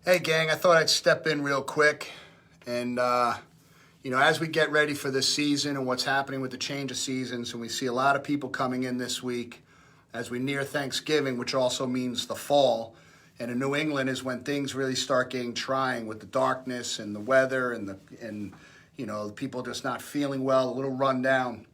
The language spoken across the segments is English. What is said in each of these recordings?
Hey, gang, I thought I'd step in real quick. And, as we get ready for this season and what's happening with the change of seasons, and we see a lot of people coming in this week as we near Thanksgiving, which also means the fall. And in New England is when things really start getting trying with the darkness and the weather and the people just not feeling well, a little run down,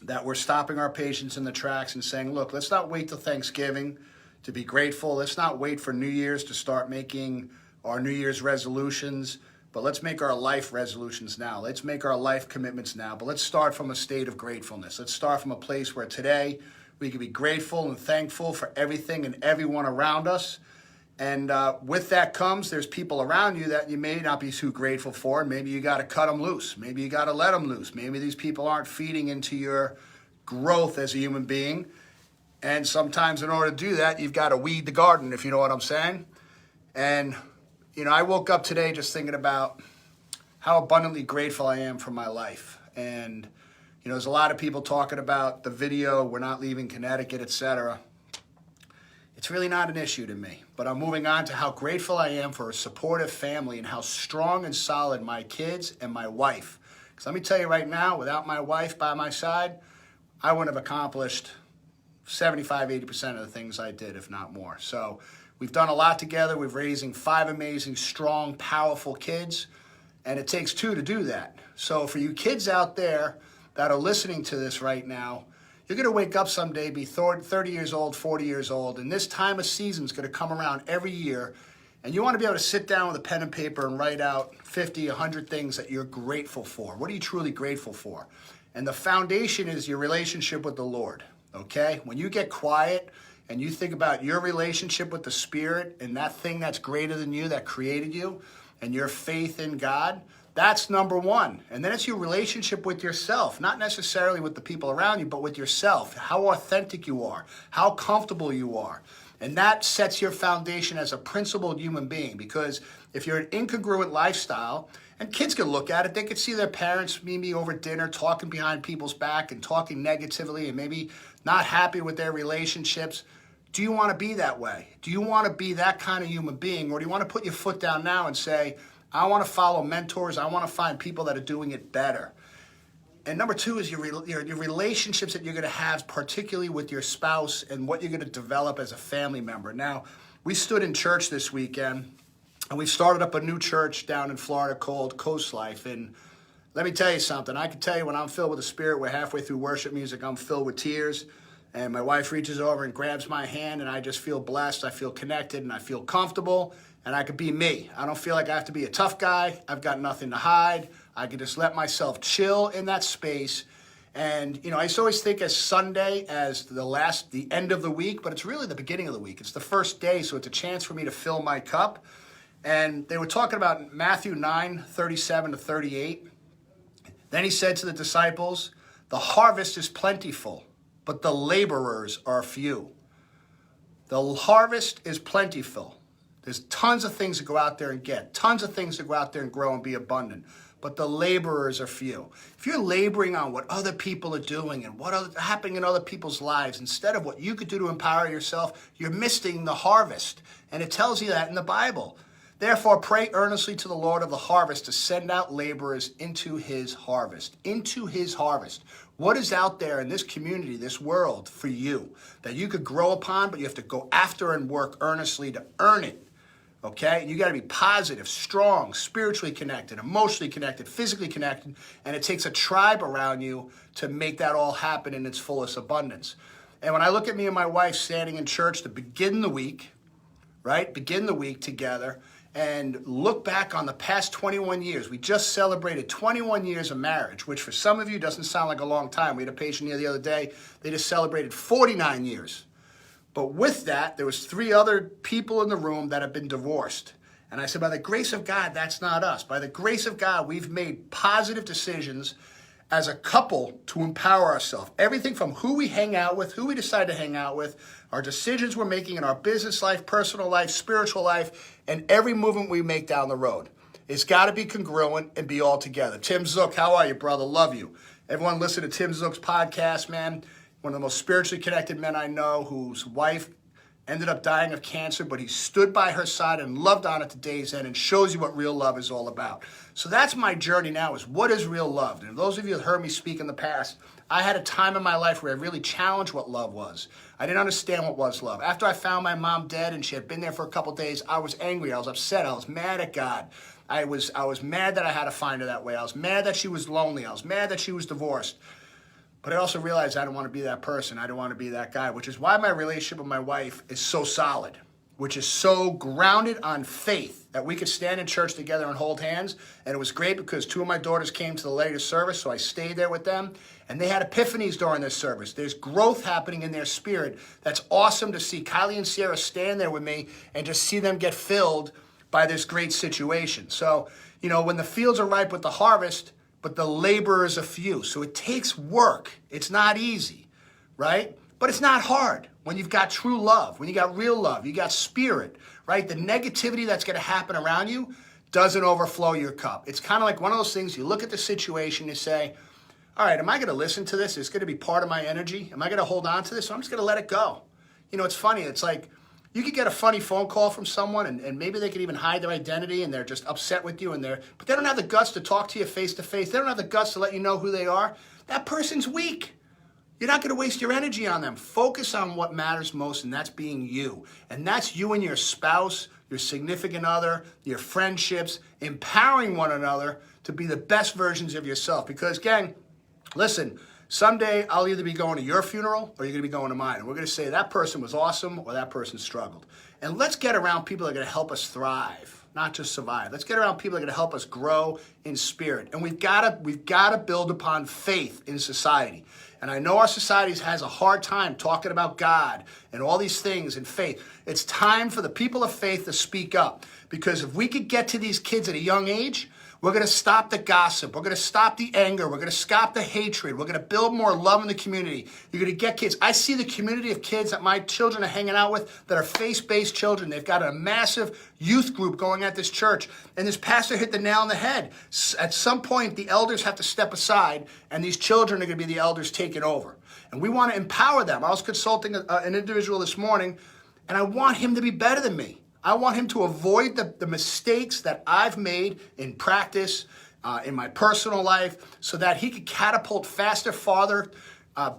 that we're stopping our patients in the tracks and saying, look, let's not wait till Thanksgiving to be grateful. Let's not wait for New Year's to start making our New Year's resolutions, but let's make our life resolutions now. Let's make our life commitments now, but let's start from a state of gratefulness. Let's start from a place where today we can be grateful and thankful for everything and everyone around us. And with that comes, there's people around you that you may not be too grateful for. And maybe you got to cut them loose. Maybe you got to let them loose. Maybe these people aren't feeding into your growth as a human being. And sometimes in order to do that, you've got to weed the garden, if you know what I'm saying. And I woke up today just thinking about how abundantly grateful I am for my life. And, there's a lot of people talking about the video, we're not leaving Connecticut, etc. It's really not an issue to me. But I'm moving on to how grateful I am for a supportive family and how strong and solid my kids and my wife. Because let me tell you right now, without my wife by my side, I wouldn't have accomplished 75, 80% of the things I did, if not more. So we've done a lot together. We're raising 5 amazing, strong, powerful kids, and it takes 2 to do that. So for you kids out there that are listening to this right now, you're going to wake up someday, be 30 years old, 40 years old, and this time of season is going to come around every year, and you want to be able to sit down with a pen and paper and write out 50, 100 things that you're grateful for. What are you truly grateful for? And the foundation is your relationship with the Lord, okay? When you get quiet and you think about your relationship with the Spirit and that thing that's greater than you, that created you, and your faith in God, that's number one. And then it's your relationship with yourself, not necessarily with the people around you, but with yourself, how authentic you are, how comfortable you are. And that sets your foundation as a principled human being, because if you're an incongruent lifestyle, and kids can look at it, they could see their parents maybe over dinner talking behind people's back and talking negatively and maybe not happy with their relationships. Do you want to be that way? Do you want to be that kind of human being? Or do you want to put your foot down now and say, I want to follow mentors. I want to find people that are doing it better. And number 2 is your relationships that you're going to have, particularly with your spouse, and what you're going to develop as a family member. Now, we stood in church this weekend, and we started up a new church down in Florida called Coast Life. And let me tell you something. I can tell you when I'm filled with the Spirit, we're halfway through worship music, I'm filled with tears. And my wife reaches over and grabs my hand, and I just feel blessed. I feel connected, and I feel comfortable. And I could be me. I don't feel like I have to be a tough guy. I've got nothing to hide. I can just let myself chill in that space. And, I used to always think as Sunday as the end of the week, but it's really the beginning of the week. It's the first day, so it's a chance for me to fill my cup. And they were talking about Matthew 9:37-38. Then he said to the disciples, the harvest is plentiful, but the laborers are few. The harvest is plentiful. There's tons of things to go out there and get, tons of things to go out there and grow and be abundant, but the laborers are few. If you're laboring on what other people are doing and what's happening in other people's lives instead of what you could do to empower yourself, you're missing the harvest. And it tells you that in the Bible. Therefore, pray earnestly to the Lord of the harvest to send out laborers into his harvest. Into his harvest. What is out there in this community, this world, for you that you could grow upon, but you have to go after and work earnestly to earn it? Okay? You got to be positive, strong, spiritually connected, emotionally connected, physically connected, and it takes a tribe around you to make that all happen in its fullest abundance. And when I look at me and my wife standing in church to begin the week, right? Begin the week together and look back on the past 21 years. We just celebrated 21 years of marriage, which for some of you doesn't sound like a long time. We had a patient here the other day. They just celebrated 49 years. But with that, there was 3 other people in the room that have been divorced. And I said, by the grace of God, that's not us. By the grace of God, we've made positive decisions as a couple to empower ourselves. Everything from who we hang out with, who we decide to hang out with, our decisions we're making in our business life, personal life, spiritual life, and every movement we make down the road. It's got to be congruent and be all together. Tim Zook, how are you, brother? Love you. Everyone listen to Tim Zook's podcast, man. One of the most spiritually connected men I know, whose wife ended up dying of cancer, but he stood by her side and loved on her to day's end and shows you what real love is all about. So that's my journey now, is what is real love? And those of you that heard me speak in the past, I had a time in my life where I really challenged what love was. I didn't understand what was love. After I found my mom dead and she had been there for a couple days, I was angry, I was upset, I was mad at God. I was mad that I had to find her that way. I was mad that she was lonely. I was mad that she was divorced. But I also realized I don't want to be that person. I don't want to be that guy, which is why my relationship with my wife is so solid, which is so grounded on faith that we could stand in church together and hold hands. And it was great because 2 of my daughters came to the latest service, so I stayed there with them. And they had epiphanies during this service. There's growth happening in their spirit. That's awesome to see Kylie and Sierra stand there with me and just see them get filled by this great situation. So, you know, when the fields are ripe with the harvest, but the laborers are few. So it takes work. It's not easy, right? But it's not hard when you've got true love, when you got real love, you got spirit, right? The negativity that's going to happen around you doesn't overflow your cup. It's kind of like one of those things, you look at the situation, you say, all right, am I going to listen to this? It's going to be part of my energy. Am I going to hold on to this? So I'm just going to let it go. You know, it's funny. It's like, you could get a funny phone call from someone and maybe they could even hide their identity and they're just upset with you but they don't have the guts to talk to you face to face. They don't have the guts to let you know who they are. That person's weak. You're not going to waste your energy on them. Focus on what matters most, and that's being you. And that's you and your spouse, your significant other, your friendships, empowering one another to be the best versions of yourself. Because, gang, listen, someday I'll either be going to your funeral or you're going to be going to mine. And we're going to say that person was awesome or that person struggled. And let's get around people that are going to help us thrive, not just survive. Let's get around people that are going to help us grow in spirit. And we've got to build upon faith in society. And I know our society has a hard time talking about God and all these things and faith. It's time for the people of faith to speak up. Because if we could get to these kids at a young age, we're going to stop the gossip. We're going to stop the anger. We're going to stop the hatred. We're going to build more love in the community. You're going to get kids. I see the community of kids that my children are hanging out with that are faith-based children. They've got a massive youth group going at this church. And this pastor hit the nail on the head. At some point, the elders have to step aside, and these children are going to be the elders taking over. And we want to empower them. I was consulting an individual this morning, and I want him to be better than me. I want him to avoid the mistakes that I've made in practice, in my personal life, so that he could catapult faster, farther,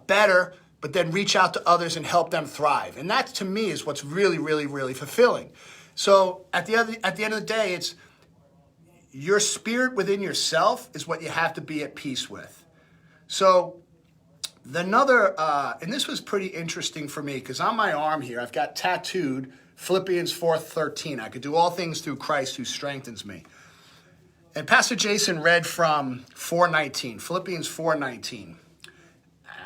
better, but then reach out to others and help them thrive. And that, to me, is what's really, really, really fulfilling. So at the end of the day, it's your spirit within yourself is what you have to be at peace with. So and this was pretty interesting for me, because on my arm here, I've got tattooed Philippians 4:13. I could do all things through Christ who strengthens me. And Pastor Jason read from 4:19, Philippians 4:19.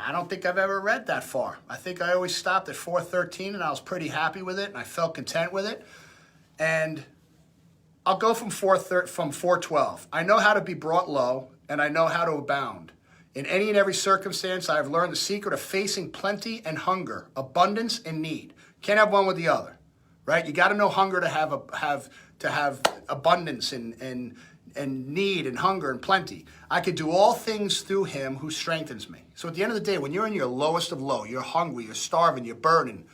I don't think I've ever read that far. I think I always stopped at 4:13, and I was pretty happy with it, and I felt content with it. And I'll go from 4:12. I know how to be brought low, and I know how to abound. In any and every circumstance, I have learned the secret of facing plenty and hunger, abundance and need. Can't have one with the other, right? You got to know hunger to have abundance and need and hunger and plenty. I could do all things through him who strengthens me. So at the end of the day, when you're in your lowest of low, you're hungry, you're starving, you're burdened,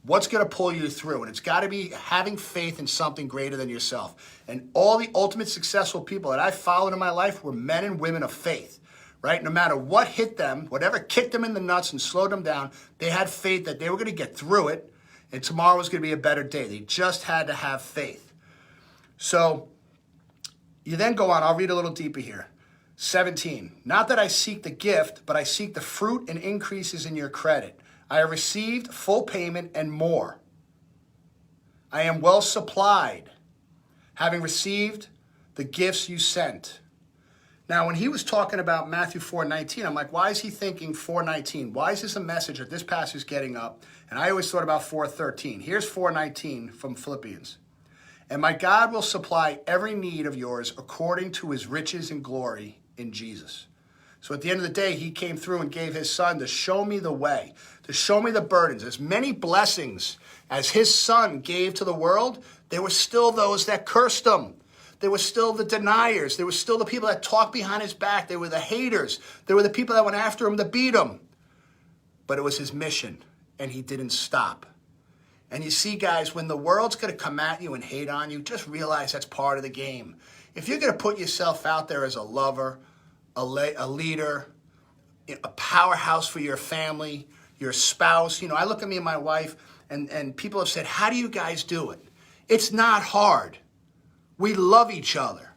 what's going to pull you through? And it's got to be having faith in something greater than yourself. And all the ultimate successful people that I followed in my life were men and women of faith. Right? No matter what hit them, whatever kicked them in the nuts and slowed them down, they had faith that they were going to get through it, and tomorrow was going to be a better day. They just had to have faith. So you then go on. I'll read a little deeper here. 17. Not that I seek the gift, but I seek the fruit and increases in your credit. I have received full payment and more. I am well supplied, having received the gifts you sent. Now, when he was talking about Matthew 4:19, I'm like, why is he thinking 4:19? Why is this a message that this pastor is getting up? And I always thought about 4:13. Here's 4:19 from Philippians. And my God will supply every need of yours according to his riches and glory in Jesus. So at the end of the day, he came through and gave his son to show me the way, to show me the burdens. As many blessings as his son gave to the world, there were still those that cursed him. There were still the deniers. There were still the people that talked behind his back. There were the haters. There were the people that went after him to beat him. But it was his mission, and he didn't stop. And you see, guys, when the world's going to come at you and hate on you, just realize that's part of the game. If you're going to put yourself out there as a lover, a leader, a powerhouse for your family, your spouse. I look at me and my wife, and people have said, how do you guys do it? It's not hard. We love each other.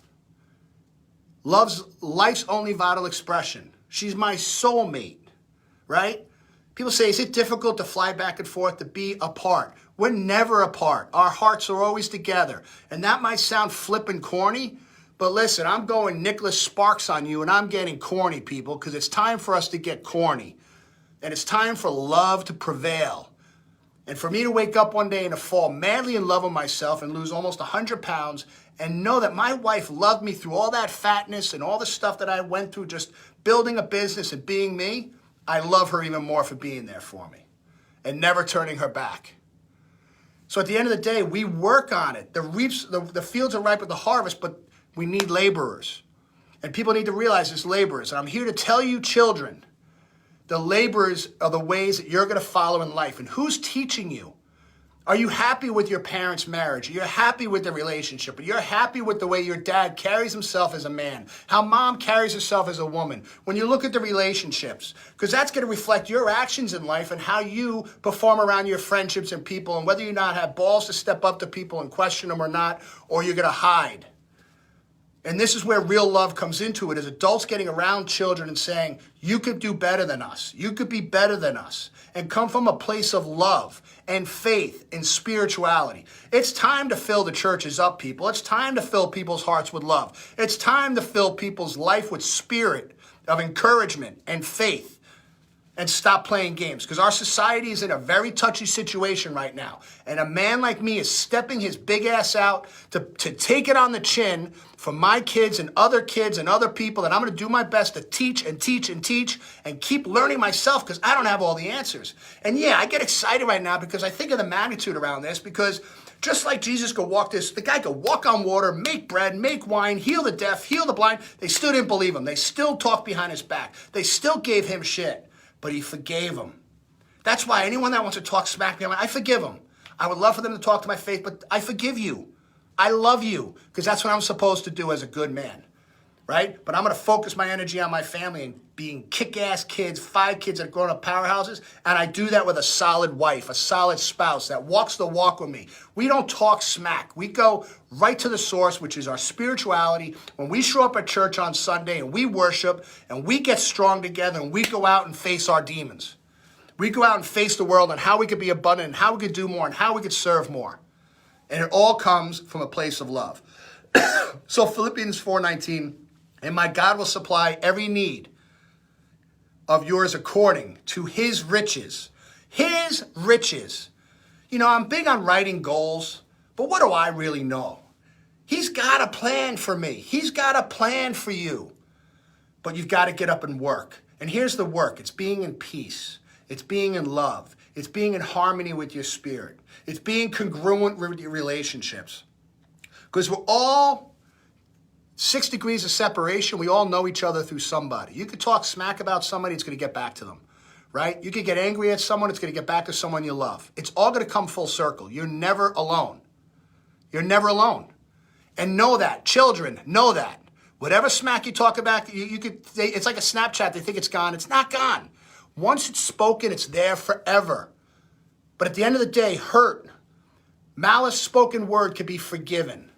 Love's life's only vital expression. She's my soulmate, right? People say, is it difficult to fly back and forth, to be apart? We're never apart. Our hearts are always together. And that might sound flippin' corny, but listen, I'm going Nicholas Sparks on you, and I'm getting corny, people, because it's time for us to get corny. And it's time for love to prevail. And for me to wake up one day and to fall madly in love with myself and lose almost 100 pounds and know that my wife loved me through all that fatness and all the stuff that I went through just building a business and being me, I love her even more for being there for me and never turning her back. So at the end of the day, we work on it. The fields are ripe with the harvest, but we need laborers. And people need to realize there's laborers. And I'm here to tell you, children, the laborers are the ways that you're going to follow in life. And who's teaching you? Are you happy with your parents' marriage? You're happy with the relationship. You're happy with the way your dad carries himself as a man, how mom carries herself as a woman. When you look at the relationships, because that's going to reflect your actions in life and how you perform around your friendships and people, and whether you not have balls to step up to people and question them or not, or you're going to hide. And this is where real love comes into it, is adults getting around children and saying, you could do better than us. You could be better than us. And come from a place of love and faith and spirituality. It's time to fill the churches up, people. It's time to fill people's hearts with love. It's time to fill people's life with spirit of encouragement and faith. And stop playing games, because our society is in a very touchy situation right now. And a man like me is stepping his big ass out to take it on the chin for my kids and other people, that I'm going to do my best to teach and teach and teach and keep learning myself, because I don't have all the answers. And yeah, I get excited right now because I think of the magnitude around this, because just like Jesus could walk the guy could walk on water, make bread, make wine, heal the deaf, heal the blind. They still didn't believe him. They still talked behind his back. They still gave him shit. But he forgave them. That's why anyone that wants to talk smack me, I forgive them. I would love for them to talk to my face, but I forgive you. I love you, because that's what I'm supposed to do as a good man, right? But I'm going to focus my energy on my family and being kick-ass kids, 5 kids that are growing up powerhouses, and I do that with a solid wife, a solid spouse that walks the walk with me. We don't talk smack. We go right to the source, which is our spirituality. When we show up at church on Sunday and we worship and we get strong together and we go out and face our demons. We go out and face the world and how we could be abundant and how we could do more and how we could serve more. And it all comes from a place of love. So Philippians 4:19, and my God will supply every need of yours according to his riches. His riches. I'm big on writing goals, but what do I really know? He's got a plan for me. He's got a plan for you. But you've got to get up and work. And here's the work. It's being in peace. It's being in love. It's being in harmony with your spirit. It's being congruent with your relationships. Because we're all 6 degrees of separation. We all know each other through somebody. You could talk smack about somebody, it's going to get back to them, right? You could get angry at someone, it's going to get back to someone you love. It's all going to come full circle. You're never alone. You're never alone. And know that. Children, know that. Whatever smack you talk about, it's like a Snapchat. They think it's gone. It's not gone. Once it's spoken, it's there forever. But at the end of the day, hurt, malice spoken word can be forgiven.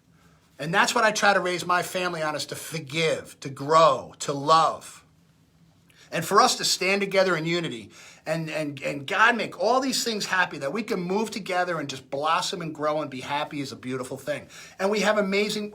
And that's what I try to raise my family on, is to forgive, to grow, to love. And for us to stand together in unity and God make all these things happy, that we can move together and just blossom and grow and be happy, is a beautiful thing. And we have amazing,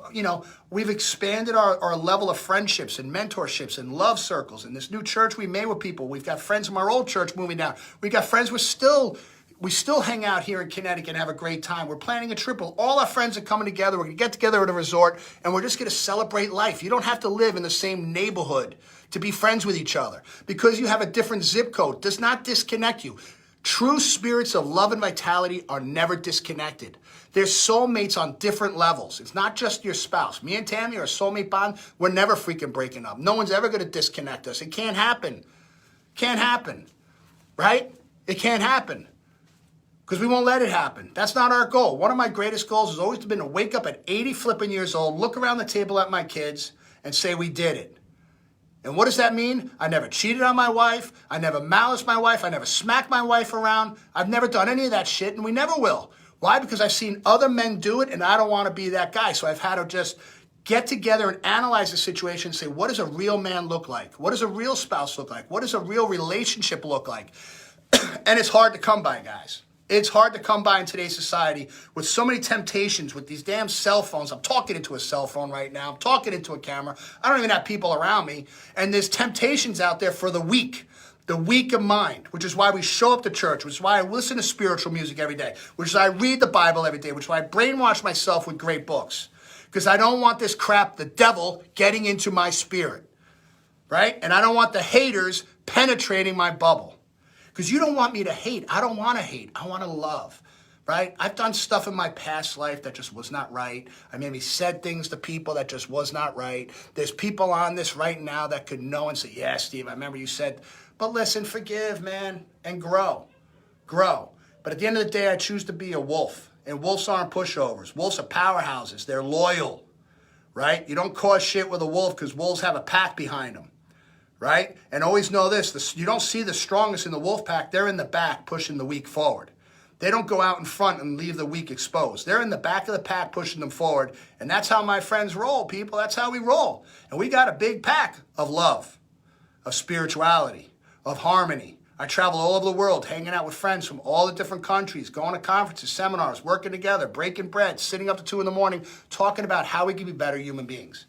we've expanded our level of friendships and mentorships and love circles. And this new church we made with people. We've got friends from our old church moving down. We've got friends we still hang out here in Connecticut and have a great time. We're planning a trip. All our friends are coming together. We're going to get together at a resort, and we're just going to celebrate life. You don't have to live in the same neighborhood to be friends with each other. Because you have a different zip code does not disconnect you. True spirits of love and vitality are never disconnected. They're soulmates on different levels. It's not just your spouse. Me and Tammy are a soulmate bond. We're never freaking breaking up. No one's ever going to disconnect us. It can't happen. Can't happen. Right? It can't happen. because we won't let it happen. That's not our goal. One of my greatest goals has always been to wake up at 80 flipping years old, look around the table at my kids, and say we did it. And what does that mean? I never cheated on my wife. I never maliced my wife. I never smacked my wife around. I've never done any of that shit, and we never will. Why? Because I've seen other men do it, and I don't want to be that guy. So I've had to just get together and analyze the situation and say, what does a real man look like? What does a real spouse look like? What does a real relationship look like? And it's hard to come by, guys. It's hard to come by in today's society with so many temptations with these damn cell phones. I'm talking into a cell phone right now. I'm talking into a camera. I don't even have people around me. And there's temptations out there for the weak of mind, which is why we show up to church, which is why I listen to spiritual music every day, which is why I read the Bible every day, which is why I brainwash myself with great books. Because I don't want this crap, the devil, getting into my spirit, right? And I don't want the haters penetrating my bubble. Because you don't want me to hate. I don't want to hate. I want to love, right? I've done stuff in my past life that just was not right. I maybe said things to people that just was not right. There's people on this right now that could know and say, yeah, Steve, I remember you said, but listen, forgive, man, and grow. Grow. But at the end of the day, I choose to be a wolf. And wolves aren't pushovers. Wolves are powerhouses. They're loyal, right? You don't cause shit with a wolf because wolves have a pack behind them. Right? And always know this, you don't see the strongest in the wolf pack. They're in the back pushing the weak forward. They don't go out in front and leave the weak exposed. They're in the back of the pack pushing them forward. And that's how my friends roll, people. That's how we roll. And we got a big pack of love, of spirituality, of harmony. I travel all over the world, hanging out with friends from all the different countries, going to conferences, seminars, working together, breaking bread, sitting up to 2 a.m, talking about how we can be better human beings.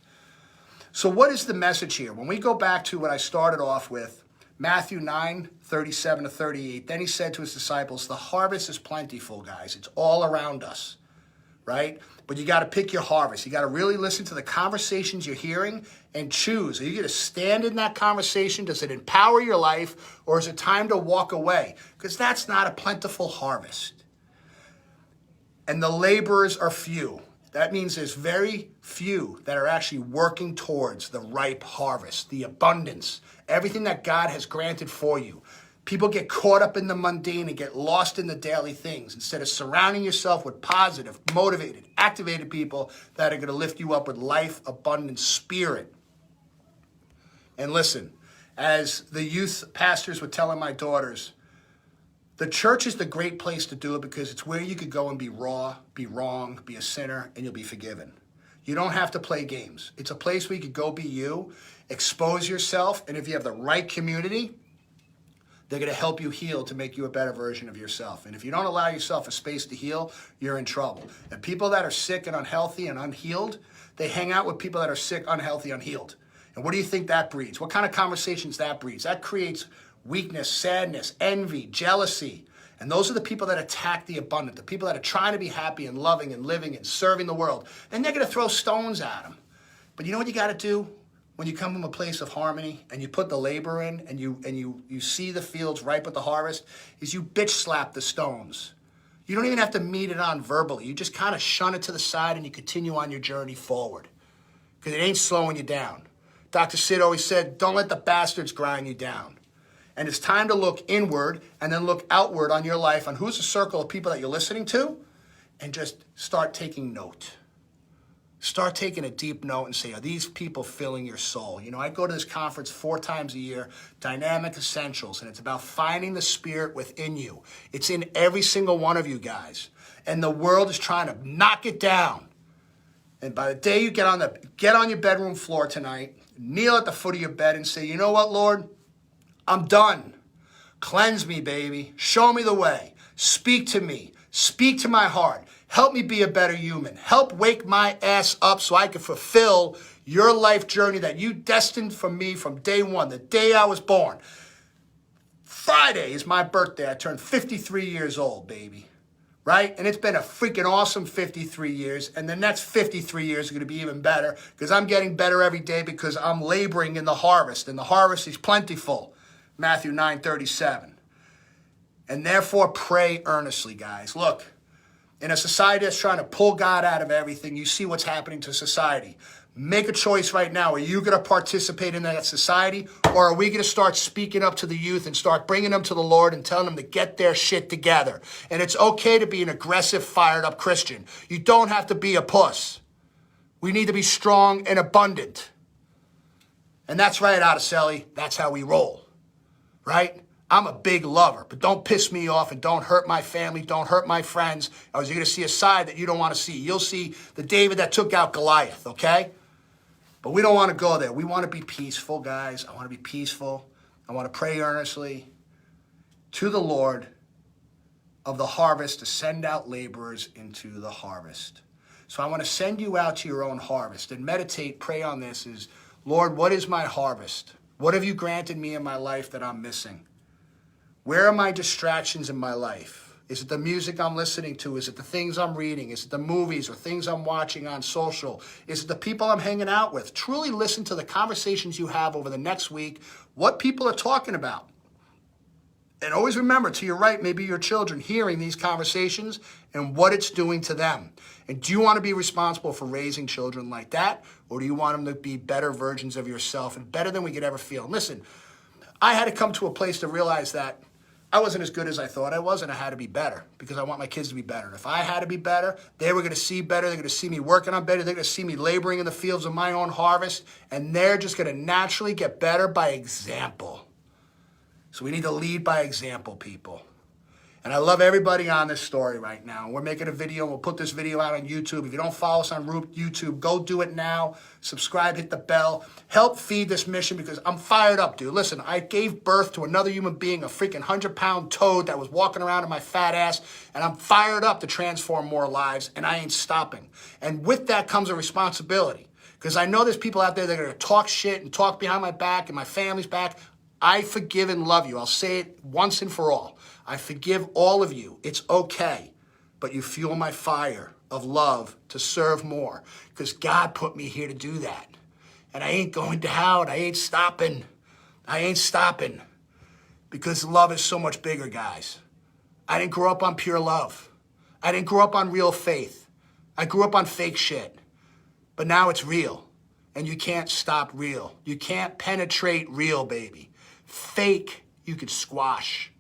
So what is the message here? When we go back to what I started off with, Matthew 9:37-38, then he said to his disciples, the harvest is plentiful, guys. It's all around us, right? But you got to pick your harvest. You got to really listen to the conversations you're hearing and choose. Are you going to stand in that conversation? Does it empower your life, or is it time to walk away? Because that's not a plentiful harvest. And the laborers are few. That means there's very few that are actually working towards the ripe harvest, the abundance, everything that God has granted for you. People get caught up in the mundane and get lost in the daily things instead of surrounding yourself with positive, motivated, activated people that are going to lift you up with life, abundance, spirit. And listen, as the youth pastors were telling my daughters, the church is the great place to do it because it's where you could go and be raw, be wrong, be a sinner, and you'll be forgiven. You don't have to play games. It's a place where you could go be you, expose yourself, and if you have the right community, they're going to help you heal to make you a better version of yourself. And if you don't allow yourself a space to heal, you're in trouble. And people that are sick and unhealthy and unhealed, they hang out with people that are sick, unhealthy, unhealed. And what do you think that breeds? What kind of conversations that breeds? That creates weakness, sadness, envy, jealousy. And those are the people that attack the abundant, the people that are trying to be happy and loving and living and serving the world. And they're going to throw stones at them. But you know what you got to do when you come from a place of harmony and you put the labor in and you see the fields ripe with the harvest, is you bitch slap the stones. You don't even have to meet it on verbally. You just kind of shun it to the side and you continue on your journey forward. Because it ain't slowing you down. Dr. Sid always said, don't let the bastards grind you down. And it's time to look inward and then look outward on your life, on who's the circle of people that you're listening to, and just start taking note. Start taking a deep note and say, are these people filling your soul? You know, I go to this conference 4 times a year, Dynamic Essentials, and it's about finding the spirit within you. It's in every single one of you guys. And the world is trying to knock it down. And by the day you get on your bedroom floor tonight, kneel at the foot of your bed and say, you know what, Lord? I'm done. Cleanse me, baby. Show me the way. Speak to me. Speak to my heart. Help me be a better human. Help wake my ass up so I can fulfill your life journey that you destined for me from day one, the day I was born. Friday is my birthday. I turned 53 years old, baby. Right? And it's been a freaking awesome 53 years. And the next 53 years are going to be even better because I'm getting better every day because I'm laboring in the harvest. And the harvest is plentiful. Matthew 9:37. And therefore pray earnestly, guys. Look, in a society that's trying to pull God out of everything, you see what's happening to society. Make a choice right now. Are you going to participate in that society, or are we going to start speaking up to the youth and start bringing them to the Lord and telling them to get their shit together? And it's okay to be an aggressive, fired up Christian. You don't have to be a puss. We need to be strong and abundant. And that's right, Araceli. That's how we roll, right? I'm a big lover, but don't piss me off and don't hurt my family, don't hurt my friends, or you're going to see a side that you don't want to see. You'll see the David that took out Goliath, okay? But we don't want to go there. We want to be peaceful, guys. I want to be peaceful. I want to pray earnestly to the Lord of the harvest to send out laborers into the harvest. So I want to send you out to your own harvest and meditate, pray on this is, Lord, what is my harvest? What have you granted me in my life that I'm missing? Where are my distractions in my life? Is it the music I'm listening to? Is it the things I'm reading? Is it the movies or things I'm watching on social? Is it the people I'm hanging out with? Truly listen to the conversations you have over the next week, what people are talking about. And always remember, to your right, maybe your children hearing these conversations and what it's doing to them. And do you want to be responsible for raising children like that? Or do you want them to be better versions of yourself and better than we could ever feel? And listen, I had to come to a place to realize that I wasn't as good as I thought I was, and I had to be better because I want my kids to be better. And if I had to be better, they were going to see better. They're going to see me working on better. They're going to see me laboring in the fields of my own harvest, and they're just going to naturally get better by example. So we need to lead by example, people. And I love everybody on this story right now. We're making a video. We'll put this video out on YouTube. If you don't follow us on YouTube, go do it now. Subscribe, hit the bell. Help feed this mission because I'm fired up, dude. Listen, I gave birth to another human being, a freaking 100-pound toad that was walking around in my fat ass, and I'm fired up to transform more lives, and I ain't stopping. And with that comes a responsibility because I know there's people out there that are going to talk shit and talk behind my back and my family's back. I forgive and love you. I'll say it once and for all. I forgive all of you. It's okay. But you fuel my fire of love to serve more because God put me here to do that. And I ain't going down. I ain't stopping. I ain't stopping because love is so much bigger, guys. I didn't grow up on pure love. I didn't grow up on real faith. I grew up on fake shit. But now it's real. And you can't stop real. You can't penetrate real, baby. Fake, you could squash.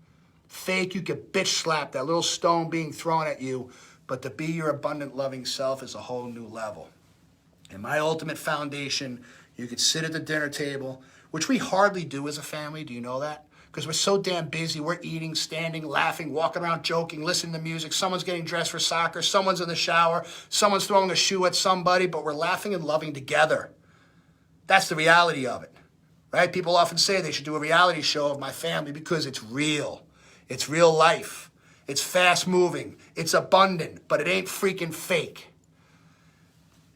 Fake, you could bitch slap that little stone being thrown at you, but to be your abundant, loving self is a whole new level. And my ultimate foundation, you could sit at the dinner table, which we hardly do as a family. Do you know that? Because we're so damn busy. We're eating, standing, laughing, walking around, joking, listening to music. Someone's getting dressed for soccer. Someone's in the shower. Someone's throwing a shoe at somebody, but we're laughing and loving together. That's the reality of it, right? People often say they should do a reality show of my family because it's real. It's real life. It's fast moving. It's abundant, but it ain't freaking fake.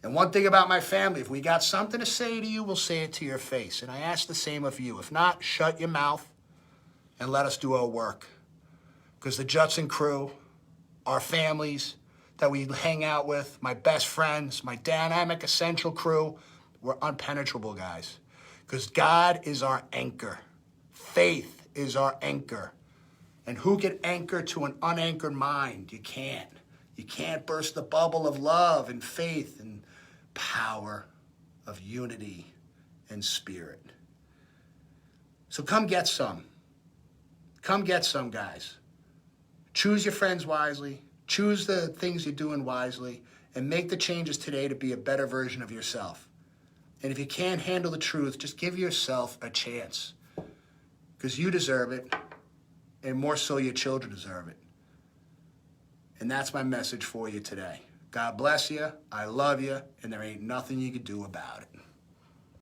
And one thing about my family, if we got something to say to you, we'll say it to your face. And I ask the same of you. If not, shut your mouth and let us do our work. Because the Judson Crew, our families that we hang out with, my best friends, my dynamic essential crew, we're unpenetrable, guys. Because God is our anchor. Faith is our anchor. And who can anchor to an unanchored mind? You can't. You can't burst the bubble of love and faith and power of unity and spirit. So come get some. Come get some, guys. Choose your friends wisely. Choose the things you're doing wisely. And make the changes today to be a better version of yourself. And if you can't handle the truth, just give yourself a chance. Because you deserve it. And more so, your children deserve it. And that's my message for you today. God bless you. I love you. And there ain't nothing you can do about it.